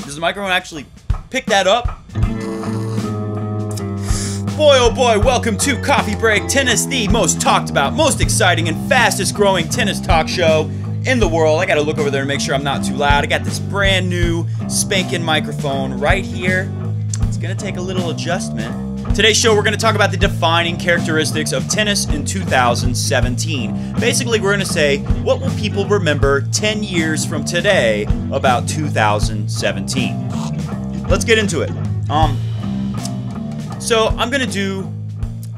Does the microphone actually pick that up? Boy, oh boy, welcome to Coffee Break Tennis, the most talked about, most exciting, and fastest growing tennis talk show in the world. I gotta look over there and make sure I'm not too loud. I got this brand new spanking microphone right here. It's gonna take a little adjustment. Today's show, we're gonna talk about the defining characteristics of tennis in 2017. Basically, we're gonna say, what will people remember 10 years from today about 2017? Let's get into it. So I'm gonna do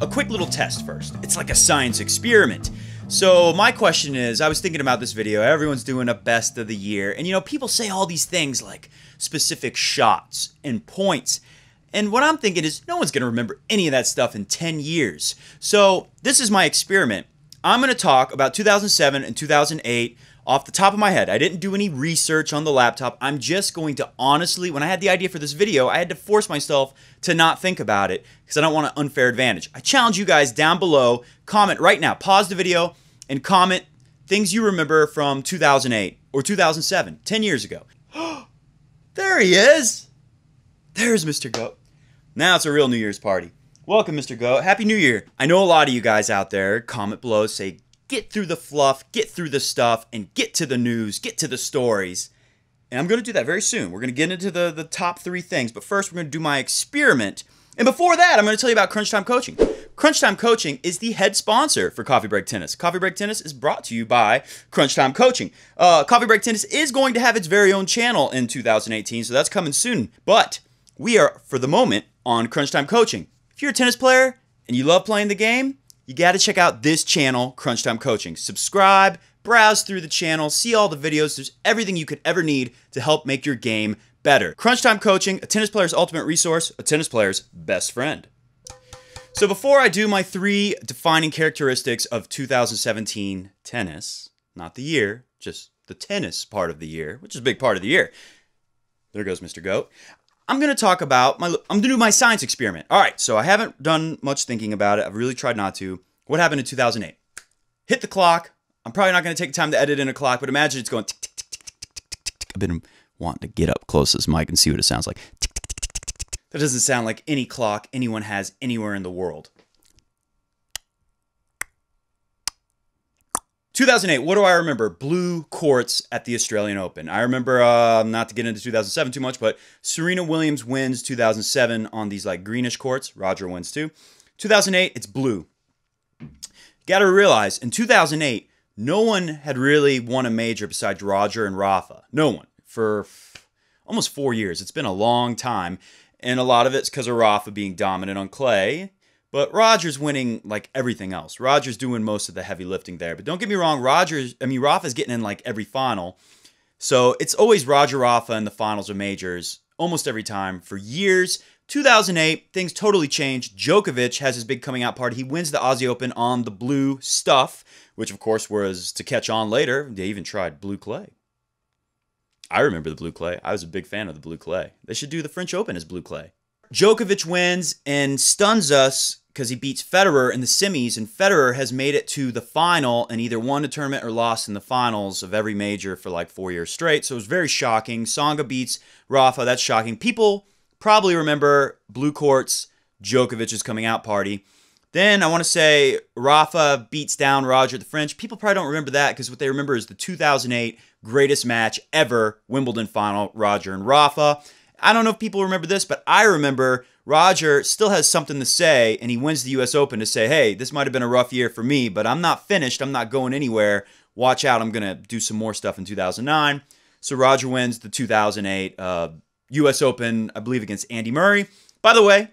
a quick little test first. It's like a science experiment. So my question is, I was thinking about this video, everyone's doing a best of the year, and you know, people say all these things like specific shots and points, and what I'm thinking is no one's gonna remember any of that stuff in 10 years. So this is my experiment. I'm gonna talk about 2007 and 2008 off the top of my head. I didn't do any research on the laptop. I'm just going to honestly, when I had the idea for this video, I had to force myself to not think about it because I don't want an unfair advantage. I challenge you guys down below, comment right now, pause the video and comment things you remember from 2008 or 2007, 10 years ago. There he is. There's Mr. Goat. Now it's a real New Year's party. Welcome, Mr. Goat. Happy New Year. I know a lot of you guys out there, comment below, say, get through the fluff, get through the stuff, and get to the news, get to the stories. And I'm going to do that very soon. We're going to get into the top 3 things. But first, we're going to do my experiment. And before that, I'm going to tell you about Crunch Time Coaching. Crunch Time Coaching is the head sponsor for Coffee Break Tennis. Coffee Break Tennis is brought to you by Crunch Time Coaching. Coffee Break Tennis is going to have its very own channel in 2018, so that's coming soon. But we are, for the moment, on Crunch Time Coaching. If you're a tennis player and you love playing the game, you got to check out this channel, Crunch Time Coaching. Subscribe, browse through the channel, see all the videos. There's everything you could ever need to help make your game better. Crunch Time Coaching, a tennis player's ultimate resource, a tennis player's best friend. So before I do my 3 defining characteristics of 2017 tennis, not the year, just the tennis part of the year, which is a big part of the year. There goes Mr. Goat. I'm going to talk about I'm going to do my science experiment. All right, so I haven't done much thinking about it. I've really tried not to. What happened in 2008? Hit the clock. I'm probably not going to take time to edit in a clock, but imagine it's going tick, tick, tick, tick, tick, tick, tick, tick. I've been wanting to get up close to this mic and see what it sounds like. Tick, tick, tick, tick, tick, tick. That doesn't sound like any clock anyone has anywhere in the world. 2008, what do I remember? Blue courts at the Australian Open. I remember, not to get into 2007 too much, but Serena Williams wins 2007 on these like greenish courts. Roger wins too. 2008, it's blue. You got to realize, in 2008, no one had really won a major besides Roger and Rafa. No one. For almost 4 years. It's been a long time. And a lot of it's because of Rafa being dominant on clay. But Roger's winning like everything else. Roger's doing most of the heavy lifting there. But don't get me wrong, Rafa's getting in like every final. So it's always Roger Rafa in the finals of majors almost every time for years. 2008, things totally changed. Djokovic has his big coming out party. He wins the Aussie Open on the blue stuff, which of course was to catch on later. They even tried blue clay. I remember the blue clay. I was a big fan of the blue clay. They should do the French Open as blue clay. Djokovic wins and stuns us because he beats Federer in the semis, and Federer has made it to the final and either won the tournament or lost in the finals of every major for like 4 years straight. So it was very shocking. Tsonga beats Rafa. That's shocking. People probably remember blue courts, Djokovic's coming out party. Then I want to say Rafa beats down Roger at the French. People probably don't remember that because what they remember is the 2008 greatest match ever, Wimbledon final, Roger and Rafa. I don't know if people remember this, but I remember Roger still has something to say, and he wins the U.S. Open to say, hey, this might have been a rough year for me, but I'm not finished. I'm not going anywhere. Watch out. I'm going to do some more stuff in 2009. So Roger wins the 2008 U.S. Open, I believe, against Andy Murray. By the way,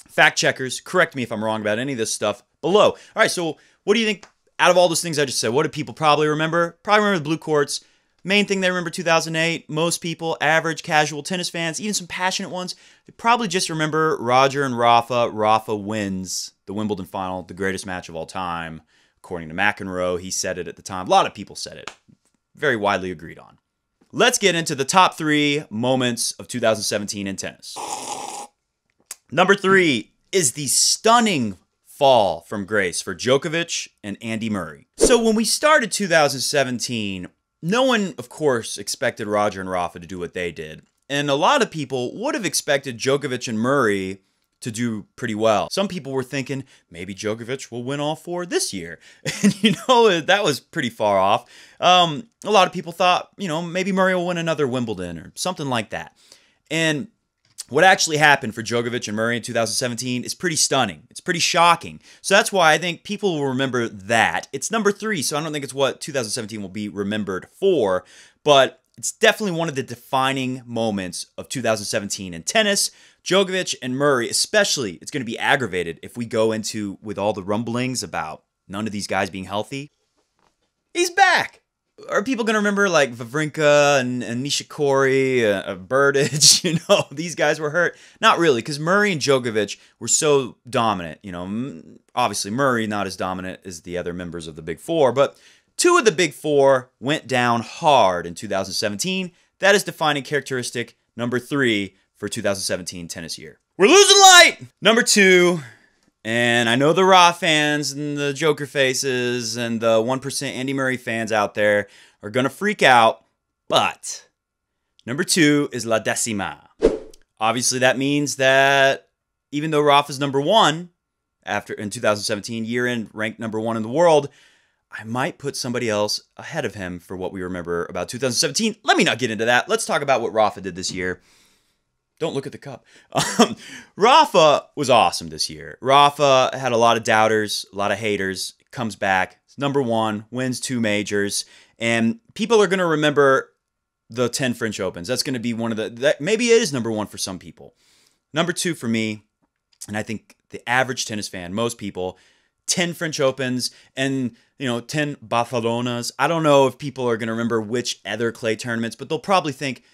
fact checkers, correct me if I'm wrong about any of this stuff below. All right, so what do you think, out of all those things I just said, what do people probably remember? Probably remember the blue courts. Main thing they remember 2008, most people, average, casual tennis fans, even some passionate ones, they probably just remember Roger and Rafa. Rafa wins the Wimbledon final, the greatest match of all time. According to McEnroe, he said it at the time. A lot of people said it. Very widely agreed on. Let's get into the top 3 moments of 2017 in tennis. Number 3 is the stunning fall from grace for Djokovic and Andy Murray. So when we started 2017, no one, of course, expected Roger and Rafa to do what they did. And a lot of people would have expected Djokovic and Murray to do pretty well. Some people were thinking maybe Djokovic will win all 4 this year. And that was pretty far off. A lot of people thought, maybe Murray will win another Wimbledon or something like that. And what actually happened for Djokovic and Murray in 2017 is pretty stunning. It's pretty shocking. So that's why I think people will remember that. It's number 3, so I don't think it's what 2017 will be remembered for, but it's definitely one of the defining moments of 2017 in tennis. Djokovic and Murray, especially, it's going to be aggravated if we go into with all the rumblings about none of these guys being healthy. He's back! Are people going to remember like Wawrinka and Nishikori, Berdych, these guys were hurt? Not really, because Murray and Djokovic were so dominant. Obviously Murray not as dominant as the other members of the Big Four, but 2 of the Big Four went down hard in 2017. That is defining characteristic number 3 for 2017 tennis year. We're losing light! Number 2, and I know the Raw fans and the Joker faces and the 1% Andy Murray fans out there are going to freak out, but number 2 is La Decima. Obviously, that means that even though Rafa's number 1 in 2017, year-end ranked number 1 in the world, I might put somebody else ahead of him for what we remember about 2017. Let me not get into that. Let's talk about what Rafa did this year. Don't look at the cup. Rafa was awesome this year. Rafa had a lot of doubters, a lot of haters, comes back, number 1, wins 2 majors, and people are going to remember the 10 French Opens. That's going to be one of maybe it is number 1 for some people. Number 2 for me, and I think the average tennis fan, most people, 10 French Opens and 10 Barcelonas. I don't know if people are going to remember which other clay tournaments, but they'll probably think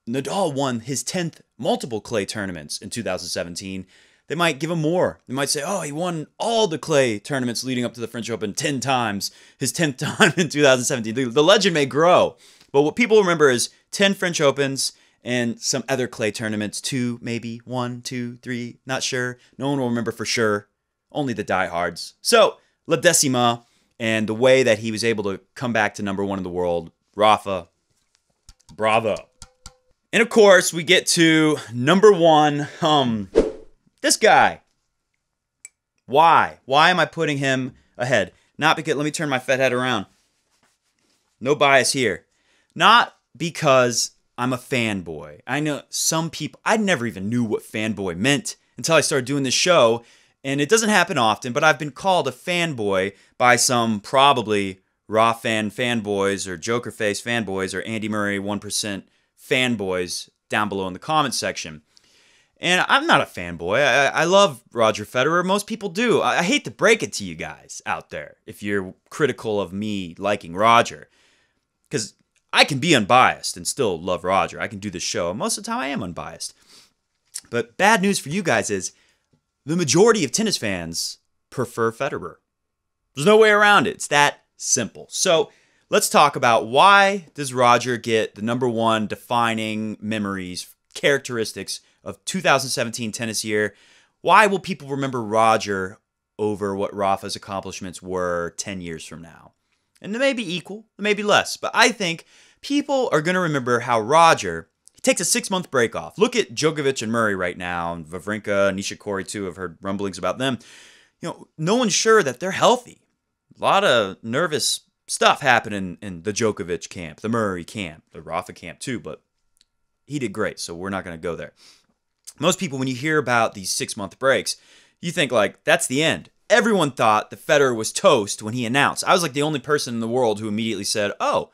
Nadal won his 10th multiple clay tournaments in 2017. They might give him more. They might say, oh, he won all the clay tournaments leading up to the French Open 10 times, his 10th time in 2017. The legend may grow, but what people remember is 10 French Opens and some other clay tournaments, 2, maybe 1, 2, 3, not sure. No one will remember for sure. Only the diehards. So, La Decima, and the way that he was able to come back to number 1 in the world, Rafa, bravo. And of course, we get to number 1, this guy. Why? Why am I putting him ahead? Not because, let me turn my fat head around. No bias here. Not because I'm a fanboy. I know some people, I never even knew what fanboy meant until I started doing this show. And it doesn't happen often, but I've been called a fanboy by some probably Raw fan fanboys or Joker face fanboys or Andy Murray 1% fanboys down below in the comments section. And I'm not a fanboy. I love Roger Federer. Most people do. I hate to break it to you guys out there if you're critical of me liking Roger. Because I can be unbiased and still love Roger. I can do this show. Most of the time I am unbiased. But bad news for you guys is the majority of tennis fans prefer Federer. There's no way around it. It's that simple. So let's talk about why does Roger get the number 1 defining memories, characteristics of 2017 tennis year. Why will people remember Roger over what Rafa's accomplishments were 10 years from now? And they may be equal, they may be less, but I think people are going to remember how Roger, he takes a 6-month break off. Look at Djokovic and Murray right now, and Wawrinka, Nishikori too. I've heard rumblings about them. No one's sure that they're healthy. A lot of nervous stuff happening in the Djokovic camp, the Murray camp, the Rafa camp too, but he did great, so we're not going to go there. Most people, when you hear about these 6-month breaks, you think like, that's the end. Everyone thought that Federer was toast when he announced. I was like the only person in the world who immediately said, oh,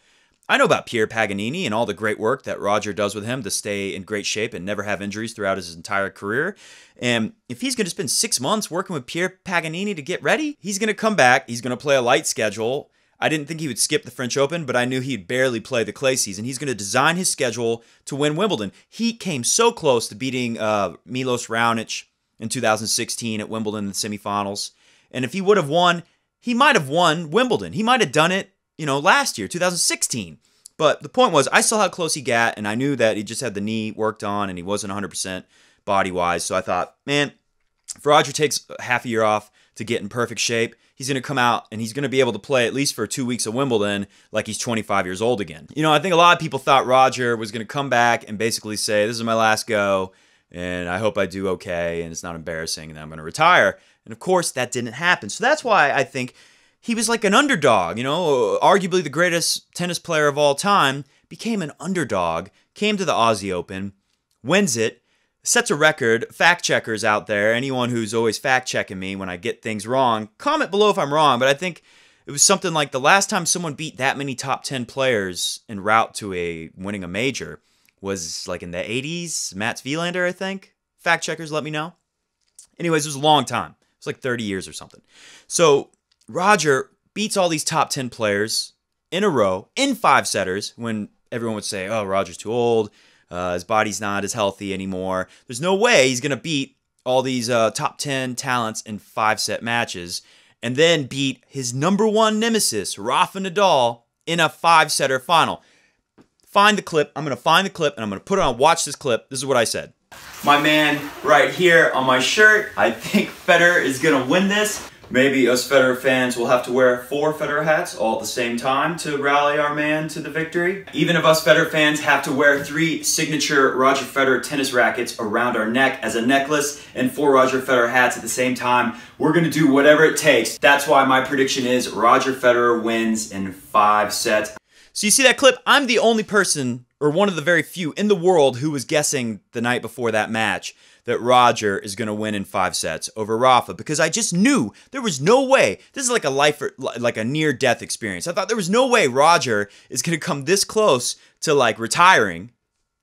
I know about Pierre Paganini and all the great work that Roger does with him to stay in great shape and never have injuries throughout his entire career. And if he's going to spend 6 months working with Pierre Paganini to get ready, he's going to come back. He's going to play a light schedule. I didn't think he would skip the French Open, but I knew he'd barely play the clay season. He's going to design his schedule to win Wimbledon. He came so close to beating Milos Raonic in 2016 at Wimbledon in the semifinals. And if he would have won, he might have won Wimbledon. He might have done it, last year, 2016. But the point was, I saw how close he got, and I knew that he just had the knee worked on, and he wasn't 100% body-wise. So I thought, man, if Roger takes half a year off to get in perfect shape, he's going to come out and he's going to be able to play at least for 2 weeks of Wimbledon like he's 25 years old again. You know, I think a lot of people thought Roger was going to come back and basically say, this is my last go, and I hope I do okay, and it's not embarrassing, and then I'm going to retire. And of course, that didn't happen. So that's why I think he was like an underdog, you know, arguably the greatest tennis player of all time, became an underdog, came to the Aussie Open, wins it, sets a record. Fact checkers out there, anyone who's always fact checking me when I get things wrong, comment below if I'm wrong, but I think it was something like the last time someone beat that many top 10 players en route to winning a major was like in the 80s. Mats Wilander, I think. Fact checkers, let me know. Anyways, it was a long time. It was like 30 years or something. So Roger beats all these top 10 players in a row in 5-setters when everyone would say, oh, Roger's too old. His body's not as healthy anymore. There's no way he's going to beat all these top 10 talents in 5-set matches and then beat his #1 nemesis, Rafa Nadal, in a 5-setter final. Find the clip. I'm going to find the clip and I'm going to put it on. Watch this clip. This is what I said. My man right here on my shirt. I think Federer is going to win this. Maybe us Federer fans will have to wear 4 Federer hats all at the same time to rally our man to the victory. Even if us Federer fans have to wear 3 signature Roger Federer tennis rackets around our neck as a necklace and 4 Roger Federer hats at the same time, we're going to do whatever it takes. That's why my prediction is Roger Federer wins in 5 sets. So you see that clip? I'm the only person, or one of the very few in the world, who was guessing the night before that match that Roger is going to win in 5 sets over Rafa, because I just knew there was no way. This is like a near-death experience. I thought there was no way Roger is going to come this close to like retiring,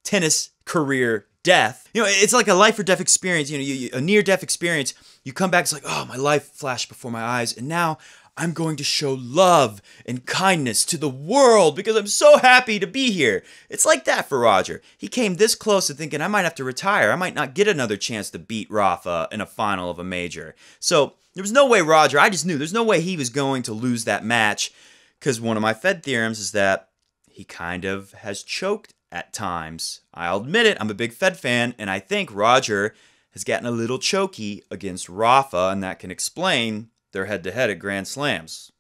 tennis career death. You know, it's like a life or death experience. You know, a near-death experience. You come back, it's like, oh, my life flashed before my eyes, and now I'm going to show love and kindness to the world because I'm so happy to be here. It's like that for Roger. He came this close to thinking, I might have to retire. I might not get another chance to beat Rafa in a final of a major. So there was no way Roger, I just knew, there's no way he was going to lose that match, because one of my Fed theorems is that he kind of has choked at times. I'll admit it, I'm a big Fed fan, and I think Roger has gotten a little choky against Rafa, and that can explain their head-to-head at Grand Slams.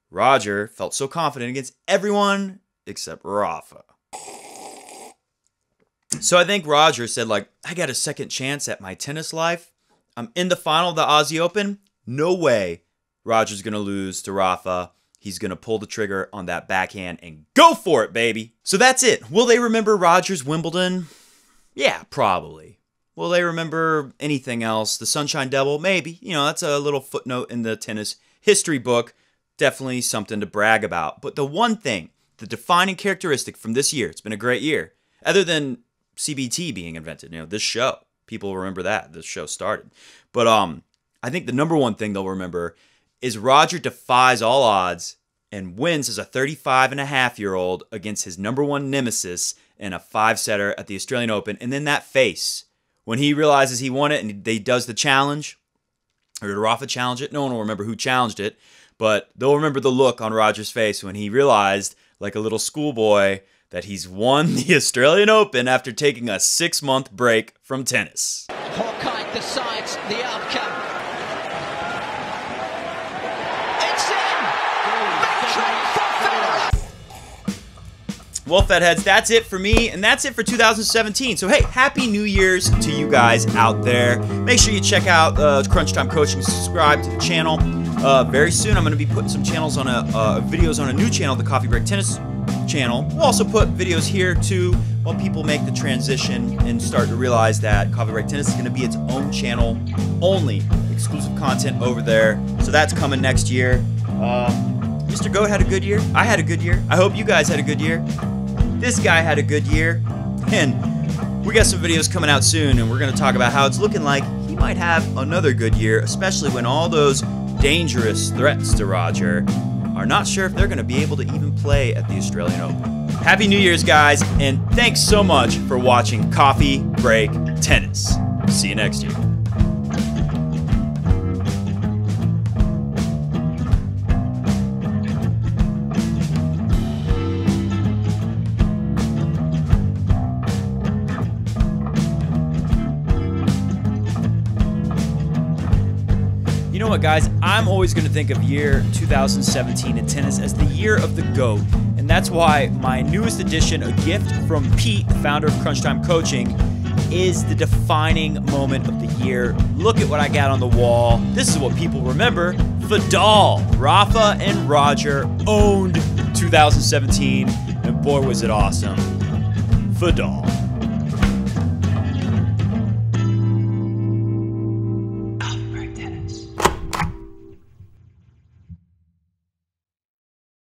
Roger felt so confident against everyone except Rafa. So I think Roger said, like, I got a second chance at my tennis life. I'm in the final of the Aussie Open. No way Roger's going to lose to Rafa. He's going to pull the trigger on that backhand and go for it, baby. So that's it. Will they remember Roger's Wimbledon? Yeah, probably. Will they remember anything else? The Sunshine Devil? Maybe. You know, that's a little footnote in the tennis history book. Definitely something to brag about. But the one thing, the defining characteristic from this year, it's been a great year, other than CBT being invented, you know, this show. People remember that. This show started. But I think the #1 thing they'll remember is Roger defies all odds and wins as a 35-and-a-half-year-old against his #1 nemesis in a 5-setter at the Australian Open. And then that face, when he realizes he won it and he does the challenge, or did Rafa challenge it? No one will remember who challenged it, but they'll remember the look on Roger's face when he realized, like a little schoolboy, that he's won the Australian Open after taking a 6-month break from tennis. Hawkeye decides the outcome. It's in! Victory for Federer! Well, Fedheads, that's it for me, and that's it for 2017. So, hey, Happy New Year's to you guys out there. Make sure you check out Crunch Time Coaching, subscribe to the channel. Very soon, I'm going to be putting some channels on videos on a new channel, the Coffee Break Tennis channel. We'll also put videos here, too, while people make the transition and start to realize that Coffee Break Tennis is going to be its own channel, only exclusive content over there. So that's coming next year. Mr. Goat had a good year. I had a good year. I hope you guys had a good year. This guy had a good year. And we got some videos coming out soon, and we're going to talk about how it's looking like he might have another good year, especially when all those dangerous threats to Roger are not sure if they're going to be able to even play at the Australian Open. Happy New Year's, guys, and thanks so much for watching Coffee Break Tennis. See you next year. what, guys? I'm always going to think of year 2017 in tennis as the year of the GOAT. And that's why my newest addition, a gift from Pete, the founder of Crunch Time Coaching, is the defining moment of the year. Look at what I got on the wall. This is what people remember. Vidal, Rafa, and Roger owned 2017, and boy, was it awesome. Vidal.